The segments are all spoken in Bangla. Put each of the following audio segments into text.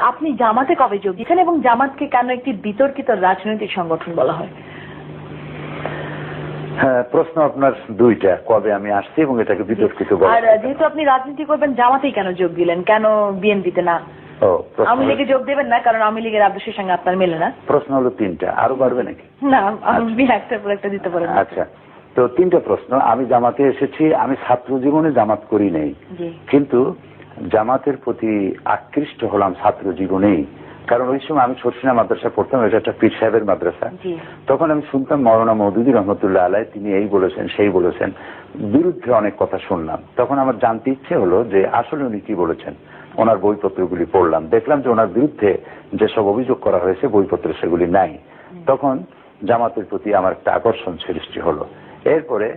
আপনি জামাতে কবে যোগ দিয়েছেন এবং জামাতকে কেন একটি বিতর্কিত রাজনৈতিক সংগঠন বলা হয়? হ্যাঁ, প্রশ্ন আপনার দুইটা, কবে আমি আসছি এবং এটাকে বিতর্কিত বলা। আর যেহেতু আপনি রাজনীতি করবেন, জামাতেই কেন যোগ দিলেন, কেন বিএনপিতে না? আওয়ামী লীগে যোগ দেবেন না, কারণ আওয়ামী লীগের আদর্শের সঙ্গে আপনার মেলে না। প্রশ্ন হলো তিনটা, আরো বাড়বে নাকি? না, আপনি একটার পর একটা দিতে পারেন। আচ্ছা, তো তিনটা প্রশ্ন। আমি জামাতে এসেছি, আমি ছাত্র জীবনে জামাত করি নাই, কিন্তু জামাতের প্রতি আকৃষ্ট হলাম ছাত্র জীবনেই। কারণ ওই সময় আমি ছোটসিনা মাদ্রাসা পড়তাম, এটা একটা পীর সাহেবের মাদ্রাসা। তখন আমি শুনতাম মওলানা মওদুদী রহমতুল্লাহ আলাই, তিনি এই বলেছেন সেই বলেছেন, বিরুদ্ধে অনেক কথা শুনলাম। তখন আমার জানতে ইচ্ছে হলো যে আসলে উনি কি বলেছেন। ওনার বইপত্রগুলি পড়লাম, দেখলাম যে ওনার বিরুদ্ধে যেসব অভিযোগ করা হয়েছে বইপত্রে সেগুলি নাই। তখন জামাতের প্রতি আমার একটা আকর্ষণ সৃষ্টি হলো। এরপরে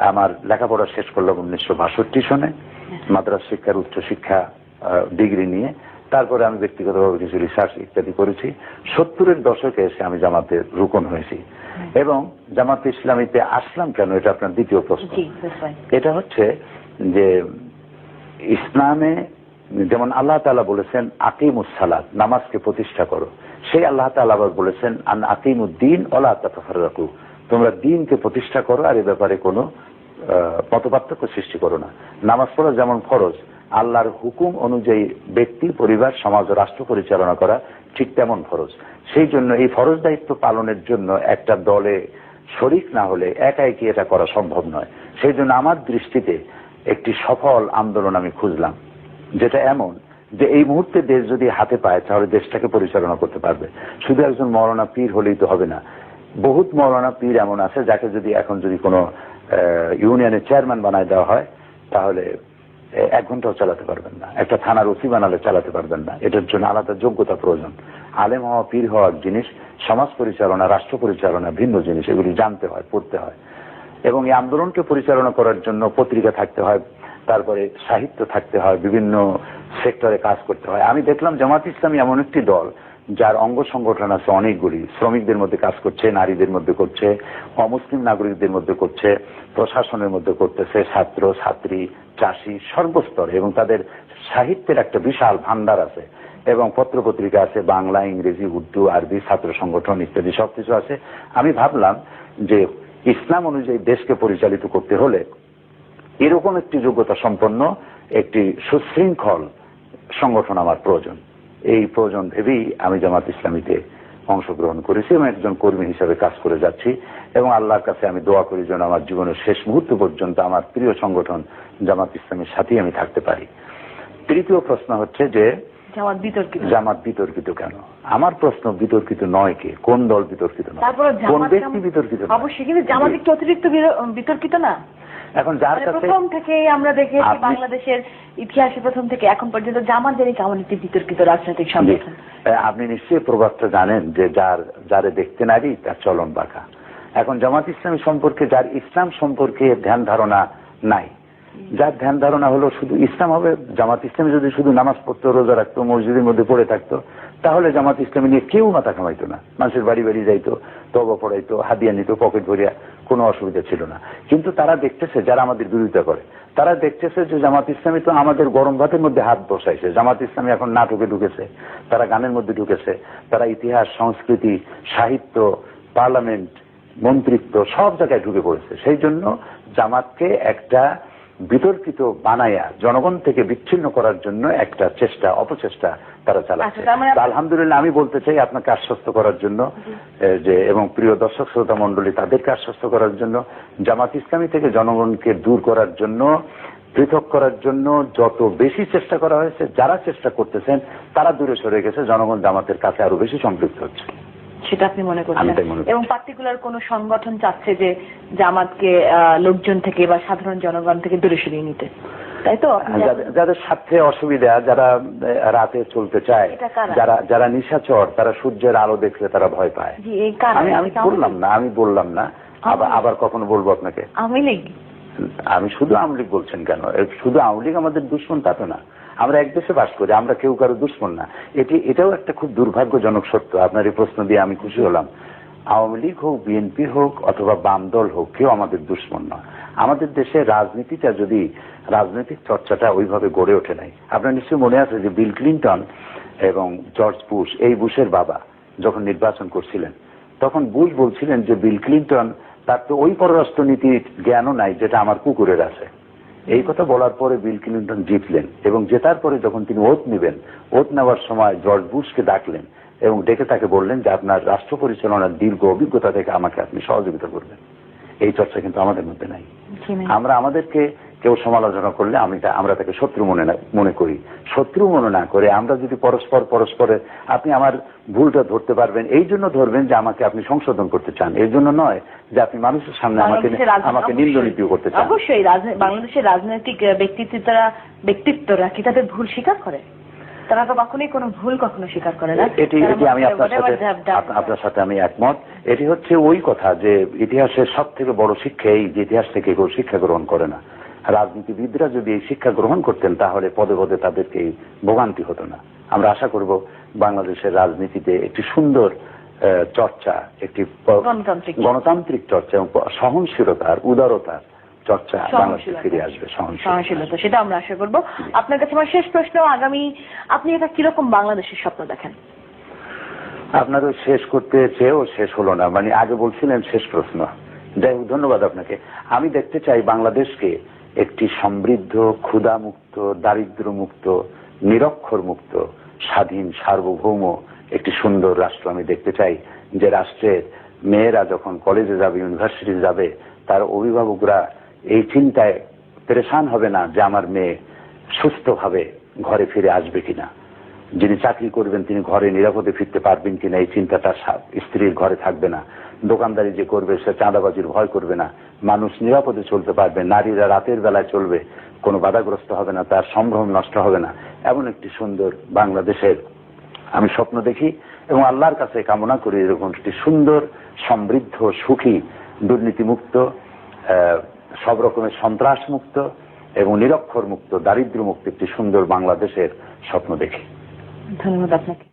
আমার লেখাপড়া শেষ করলাম 1962 সনে, মাদ্রাসা শিক্ষার উচ্চশিক্ষা ডিগ্রি নিয়ে। তারপরে আমি ব্যক্তিগতভাবে কিছু রিসার্চ ইত্যাদি করেছি। 70-এর দশকে এসে আমি জামাতে রুকন হয়েছি। এবং জামাতে ইসলামীতে আসলাম কেন, এটা আপনার দ্বিতীয় প্রশ্ন। এটা হচ্ছে যে ইসলামে যেমন আল্লাহ তাআলা বলেছেন আকিমুস সালাত, নামাজকে প্রতিষ্ঠা করো, সেই আল্লাহ তাআলা আবার বলেছেন আন আকিমুদ্দিন ওয়ালা তাতাফাররাকু, তোমরা দ্বীনকে প্রতিষ্ঠা করো আর এ ব্যাপারে কোনো মতপার্থক্য সৃষ্টি করো না। নামাজ পড়া যেমন ফরজ, আল্লাহর হুকুম অনুযায়ী ব্যক্তি, পরিবার, সমাজ ও রাষ্ট্র পরিচালনা করা ঠিক তেমন ফরজ। সেই জন্য এই ফরজ দায়িত্ব পালনের জন্য একটা দলে শরিক না হলে একা একই এটা করা সম্ভব নয়। সেই জন্য আমার দৃষ্টিতে একটি সফল আন্দোলন আমি খুঁজলাম, যেটা এমন যে এই মুহূর্তে দেশ যদি হাতে পায় তাহলে দেশটাকে পরিচালনা করতে পারবে। শুধু একজন মৌলানা পীর হলেই তো হবে না। বহুত মৌলানা পীর এমন আছে যাকে যদি এখন যদি কোনো ইউনিয়নের চেয়ারম্যান বানায় দেওয়া হয় তাহলে 1 ঘন্টাও চালাতে পারবেন না। একটা থানার ওসি বানালে চালাতে পারবেন না। এটার জন্য আলাদা যোগ্যতা প্রয়োজন। আলেম হওয়া, পীর হওয়া জিনিস, সমাজ পরিচালনা, রাষ্ট্র পরিচালনা ভিন্ন জিনিস। এগুলি জানতে হয়, পড়তে হয়। এবং এই আন্দোলনকে পরিচালনা করার জন্য পত্রিকা থাকতে হয়, তারপরে সাহিত্য থাকতে হয়, বিভিন্ন সেক্টরে কাজ করতে হয়। আমি দেখলাম জামাত ইসলামী এমন একটি দল যার অঙ্গ সংগঠন আছে অনেকগুলি। শ্রমিকদের মধ্যে কাজ করছে, নারীদের মধ্যে করছে, অমুসলিম নাগরিকদের মধ্যে করছে, প্রশাসনের মধ্যে করতেছে, ছাত্র ছাত্রী, চাষি, সর্বস্তরে। এবং তাদের সাহিত্যের একটা বিশাল ভান্ডার আছে এবং পত্র পত্রিকা আছে, বাংলা, ইংরেজি, উর্দু, আরবি, ছাত্র সংগঠন ইত্যাদি সবকিছু আছে। আমি ভাবলাম যে ইসলাম অনুযায়ী দেশকে পরিচালিত করতে হলে এরকম একটি যোগ্যতা সম্পন্ন একটি সুশৃঙ্খল সংগঠন আমার প্রয়োজন। এই প্রয়োজন ভেবেই আমি জামাত ইসলামীতে অংশগ্রহণ করেছি এবং একজন কর্মী হিসেবে কাজ করে যাচ্ছি। এবং আল্লাহর কাছে আমি দোয়া করি যেন আমার জীবনের শেষ মুহূর্ত পর্যন্ত আমার প্রিয় সংগঠন জামাত ইসলামীর সাথেই আমি থাকতে পারি। তৃতীয় প্রশ্ন হচ্ছে যে জামাত বিতর্কিত কেন? আমার প্রশ্ন, বিতর্কিত নয় কে, কোন দল বিতর্কিত নয়, কোন ব্যক্তি বিতর্কিত নয়? অবশ্যই, কিন্তু জামাত একটু অতিরিক্ত বিতর্কিত না? এখন যার কাছে প্রথম থেকে আমরা দেখেছি বাংলাদেশের ইতিহাসে প্রথম থেকে এখন পর্যন্ত জামাত জানি কেমন একটি বিতর্কিত রাজনৈতিক সংগঠন। আপনি নিশ্চয়ই প্রবাদটা জানেন যে যারে দেখতে নারী তার চলন বাঁকা। এখন জামাত ইসলামী সম্পর্কে, যার ইসলাম সম্পর্কে ধ্যান ধারণা নাই, যার ধ্যান ধারণা হলো শুধু ইসলাম হবে, জামাত ইসলামী যদি শুধু নামাজ পড়তো, রোজা রাখতো, মসজিদের মধ্যে পড়ে থাকতো, তাহলে জামাত ইসলামী নিয়ে কেউ মাথা কামাইতো না। মানুষের বাড়ি বাড়ি যাইতো, তওবা পড়াইতো, হাদিয়া নিত, পকেট ভরিয়া, কোনো অসুবিধা ছিল না। কিন্তু তারা দেখতেছে, যারা আমাদের বিরোধিতা করে, তারা দেখতেছে যে জামাত ইসলামী তো আমাদের গরম ভাতের মধ্যে হাত বসাইছে। জামাত ইসলামী এখন নাটকে ঢুকেছে, তারা গানের মধ্যে ঢুকেছে, তারা ইতিহাস, সংস্কৃতি, সাহিত্য, পার্লামেন্ট, মন্ত্রিত্ব সব জায়গায় ঢুকে পড়েছে। সেই জন্য জামাতকে একটা বিতর্কিত বানায়া জনগণ থেকে বিচ্ছিন্ন করার জন্য একটা চেষ্টা, অপচেষ্টা তারা চালাচ্ছে। আলহামদুলিল্লাহ, আমি বলতে চাই আপনাকে আশ্বস্ত করার জন্য যে, এবং প্রিয় দর্শক শ্রোতা মন্ডলী তাদেরকে আশ্বস্ত করার জন্য, জামাত ইসলামী থেকে জনগণকে দূর করার জন্য, পৃথক করার জন্য যত বেশি চেষ্টা করা হয়েছে, যারা চেষ্টা করতেছেন তারা দূরে সরে গেছে, জনগণ জামাতের কাছে আরো বেশি সম্পৃক্ত হচ্ছে। সেটা আপনি মনে করছেন? এবং পার্টিকুলার কোন সংগঠন চাচ্ছে যে জামাতকে লোকজন থেকে বা সাধারণ জনগণ থেকে দূরে সরিয়ে নিতে, তাই তো? যাদের স্বার্থে অসুবিধা, যারা রাতে চলতে চায়, যারা নিশাচর, তারা সূর্যের আলো দেখলে তারা ভয় পায়। আমি বললাম না, আবার কখনো বলবো আপনাকে আওয়ামী লীগ। আমি শুধু আওয়ামী লীগ বলছেন কেন? শুধু আওয়ামী লীগ আমাদের দুশ্মন তা তো না। আমরা এক দেশে বাস করি, আমরা কেউ কারো দুশ্মন না। এটাও একটা খুব দুর্ভাগ্যজনক সত্য। আপনার এই প্রশ্ন দিয়ে আমি খুশি হলাম। আওয়ামী লীগ হোক, বিএনপি হোক অথবা বাম দল হোক, কেউ আমাদের দুশ্মন নয়। আমাদের দেশে রাজনীতিটা, যদি রাজনৈতিক চর্চাটা ওইভাবে গড়ে ওঠে নাই। আপনার নিশ্চয়ই মনে আছে যে বিল ক্লিন্টন এবং জর্জ বুশ, এই বুশের বাবা যখন নির্বাচন করছিলেন তখন বুশ বলছিলেন যে বিল ক্লিন্টন তার তো ওই পররাষ্ট্র নীতির জ্ঞানও নাই যেটা আমার কুকুরের আছে। এই কথা বলার পরে বিল ক্লিন্টন জিতলেন এবং জেতার পরে যখন তিনি ওত নেবেন, ওত নেওয়ার সময় জর্জ বুশকে ডাকলেন এবং ডেকে তাকে বললেন যে আপনার রাষ্ট্র পরিচালনার দীর্ঘ অভিজ্ঞতা থেকে আমাকে আপনি সহযোগিতা করবেন। এই চর্চা কিন্তু আমাদের মধ্যে নাই। আমরা আমাদেরকে কেউ সমালোচনা করলে আমরা তাকে শত্রু মনে করি। শত্রু মনে না করে আমরা যদি পরস্পরের আপনি আমার ভুলটা ধরতে পারবেন, এই জন্য ধরবেন যে আমাকে আপনি সংশোধন করতে চান, এই জন্য নয় যে আপনি মানুষের সামনে আমাকে নিন্দনীয় করতে চান। অবশ্যই বাংলাদেশের রাজনৈতিক ব্যক্তিত্বরা কি তাদের ভুল স্বীকার করে? তারা তো কখনোই কোনো ভুল কখনো স্বীকার করে না। এটি আমি আপনার সাথে আমি একমত। এটি হচ্ছে ওই কথা যে ইতিহাসের সব থেকে বড় শিক্ষা এই যে ইতিহাস থেকে কেউ শিক্ষা গ্রহণ করে না। রাজনীতিবিদরা যদি এই শিক্ষা গ্রহণ করতেন তাহলে পদে পদে তাদেরকে ভোগান্তি হতো না। আমরা আশা করব বাংলাদেশের রাজনীতিতে একটি সুন্দর চর্চা, একটি গণতান্ত্রিক চর্চা এবং সহনশীলতার উদারতার চর্চা বাংলাদেশে ফিরে আসবে। সহনশীলতা, সেটা আমরা আশা করব। আপনার কাছে আমার শেষ প্রশ্ন, আগামী আপনি এটা কিরকম বাংলাদেশের স্বপ্ন দেখেন? আপনারও শেষ করতে চেয়েও শেষ হলো না, মানে আগে বলছিলেন শেষ প্রশ্ন। যাই হোক, ধন্যবাদ আপনাকে। আমি দেখতে চাই বাংলাদেশকে একটি সমৃদ্ধ, ক্ষুধামুক্ত, দারিদ্র মুক্ত, নিরক্ষর মুক্ত, স্বাধীন, সার্বভৌম একটি সুন্দর রাষ্ট্র আমি দেখতে চাই। যে রাষ্ট্রের মেয়েরা যখন কলেজে যাবে, ইউনিভার্সিটি যাবে, তার অভিভাবকরা এই চিন্তায় পেরেশান হবে না যে আমার মেয়ে সুস্থভাবে ঘরে ফিরে আসবে কিনা, যিনি চাকরি করবেন তিনি ঘরে নিরাপদে ফিরতে পারবেন কিনা এই চিন্তাটা স্ত্রীর ঘরে থাকবে না, দোকানদারি যে করবে সে চাঁদাবাজির ভয় করবে না, মানুষ নিরাপদে চলতে পারবে, নারীরা রাতের বেলায় চলবে, কোনো বাধাগ্রস্ত হবে না, তার সম্ভ্রম নষ্ট হবে না। এমন একটি সুন্দর বাংলাদেশের আমি স্বপ্ন দেখি এবং আল্লাহর কাছে কামনা করি এরকম একটি সুন্দর, সমৃদ্ধ, সুখী, দুর্নীতিমুক্ত, সব রকমের সন্ত্রাস মুক্ত এবং নিরক্ষর মুক্ত, দারিদ্র মুক্ত একটি সুন্দর বাংলাদেশের স্বপ্ন দেখি। ধন্যবাদ আপনাকে।